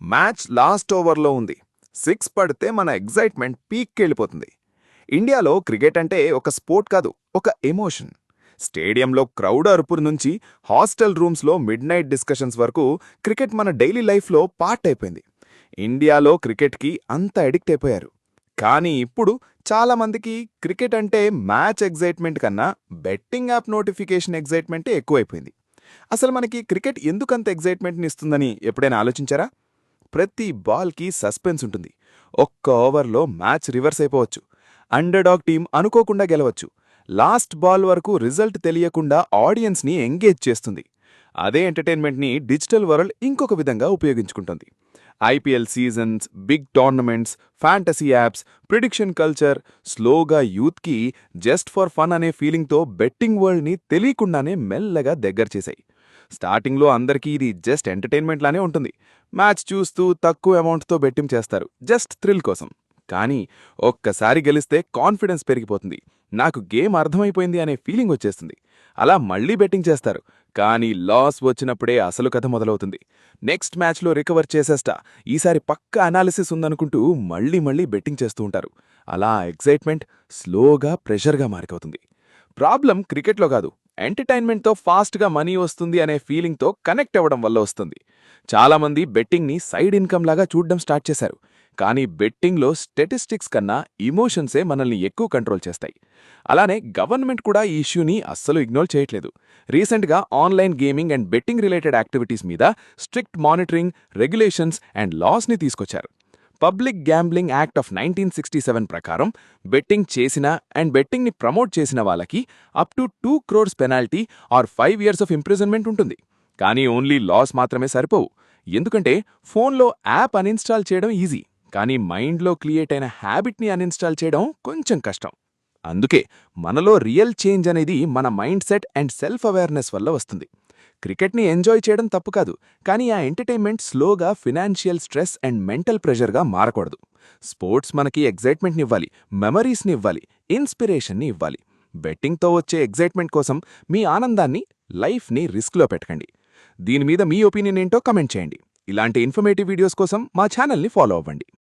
Match last ఓవర్లో ఉంది. Six పడితే మన ఎగ్జైట్మెంట్ పీక్కెళ్ళిపోతుంది. ఇండియాలో క్రికెట్ అంటే ఒక స్పోర్ట్ కాదు, ఒక ఎమోషన్. స్టేడియంలో క్రౌడ్ అరుపుల నుంచి హాస్టల్ రూమ్స్లో మిడ్ నైట్ డిస్కషన్స్ వరకు క్రికెట్ మన డైలీ లైఫ్లో పార్ట్ అయిపోయింది. ఇండియాలో క్రికెట్కి అంత అడిక్ట్ అయిపోయారు. కానీ ఇప్పుడు చాలామందికి క్రికెట్ అంటే మ్యాచ్ ఎగ్జైట్మెంట్ కన్నా బెట్టింగ్ యాప్ నోటిఫికేషన్ ఎగ్జైట్మెంటే ఎక్కువైపోయింది. అసలు మనకి క్రికెట్ ఎందుకంత ఎగ్జైట్మెంట్ని ఇస్తుందని ఎప్పుడైనా ఆలోచించారా? ప్రతి బాల్కి సస్పెన్స్ ఉంటుంది. ఒక్క ఓవర్లో మ్యాచ్ రివర్స్ అయిపోవచ్చు. అండర్డాగ్ టీం అనుకోకుండా గెలవచ్చు. లాస్ట్ బాల్ వరకు రిజల్ట్ తెలియకుండా ఆడియన్స్ని ఎంగేజ్ చేస్తుంది. అదే ఎంటర్టైన్మెంట్ని డిజిటల్ వరల్డ్ ఇంకొక విధంగా ఉపయోగించుకుంటుంది. IPL seasons, big tournaments, fantasy apps, prediction culture స్లోగా యూత్కి జస్ట్ ఫర్ ఫన్ అనే ఫీలింగ్తో బెట్టింగ్ వరల్డ్ని తెలియకుండానే మెల్లగా దగ్గర చేశాయి. స్టార్టింగ్లో అందరికీ ఇది జస్ట్ ఎంటర్టైన్మెంట్ లానే ఉంటుంది. మ్యాచ్ చూస్తూ తక్కువ అమౌంట్తో బెట్టింగ్ చేస్తారు, జస్ట్ థ్రిల్ కోసం. కానీ ఒక్కసారి గెలిస్తే కాన్ఫిడెన్స్ పెరిగిపోతుంది. నాకు గేమ్ అర్థమైపోయింది అనే ఫీలింగ్ వచ్చేస్తుంది. అలా మళ్లీ బెట్టింగ్ చేస్తారు. కానీ లాస్ వచ్చినప్పుడే అసలు కథ మొదలవుతుంది. నెక్స్ట్ మ్యాచ్లో రికవర్ చేసేస్తా, ఈసారి పక్కా అనాలిసిస్ ఉందనుకుంటూ మళ్లీ బెట్టింగ్ చేస్తూ ఉంటారు. అలా ఎగ్జైట్మెంట్ స్లోగా ప్రెషర్గా మారిపోతుంది. ప్రాబ్లం క్రికెట్లో కాదు, ఎంటర్టైన్మెంట్తో ఫాస్ట్గా మనీ వస్తుంది అనే ఫీలింగ్తో కనెక్ట్ అవ్వడం వల్ల వస్తుంది. చాలామంది బెట్టింగ్ని సైడ్ ఇన్కమ్ లాగా చూడడం స్టార్ట్ చేశారు. కానీ బెట్టింగ్లో స్టాటిస్టిక్స్ కన్నా ఇమోషన్సే మనల్ని ఎక్కువ కంట్రోల్ చేస్తాయి. అలానే గవర్నమెంట్ కూడా ఈ ఇష్యూని అస్సలు ఇగ్నోర్ చేయట్లేదు. రీసెంట్గా online gaming and betting related activities మీద స్ట్రిక్ట్ మానిటరింగ్, రెగ్యులేషన్స్ అండ్ లాస్ని తీసుకొచ్చారు. పబ్లిక్ గ్యాంబ్లింగ్ యాక్ట్ ఆఫ్ 1967 ప్రకారం బెట్టింగ్ చేసిన అండ్ బెట్టింగ్ని ప్రమోట్ చేసిన వాళ్ళకి up to 2 crores penalty or 5 years of imprisonment ఉంటుంది. కానీ ఓన్లీ లాస్ మాత్రమే సరిపోవు. ఎందుకంటే ఫోన్లో యాప్ అన్ఇన్స్టాల్ చేయడం ఈజీ, కానీ మైండ్లో క్రియేట్ అయిన హ్యాబిట్ని అన్ఇన్స్టాల్ చేయడం కొంచెం కష్టం. అందుకే మనలో రియల్ చేంజ్ అనేది మన mind set and self awareness వల్ల వస్తుంది. క్రికెట్ని ఎంజాయ్ చేయడం తప్పు కాదు, కానీ ఆ ఎంటర్టైన్మెంట్ స్లోగా ఫినాన్షియల్ స్ట్రెస్ అండ్ మెంటల్ ప్రెషర్గా మారకూడదు. స్పోర్ట్స్ మనకి ఎగ్జైట్మెంట్ని ఇవ్వాలి, మెమరీస్ని ఇవ్వాలి, ఇన్స్పిరేషన్ని ఇవ్వాలి. బెట్టింగ్తో వచ్చే ఎగ్జైట్మెంట్ కోసం మీ ఆనందాన్ని, లైఫ్ని రిస్క్లో పెట్టకండి. దీని మీద మీ ఒపీనియన్ ఏంటో కమెంట్ చేయండి. ఇలాంటి ఇన్ఫర్మేటివ్ వీడియోస్ కోసం మా ఛానల్ని ఫాలో అవ్వండి.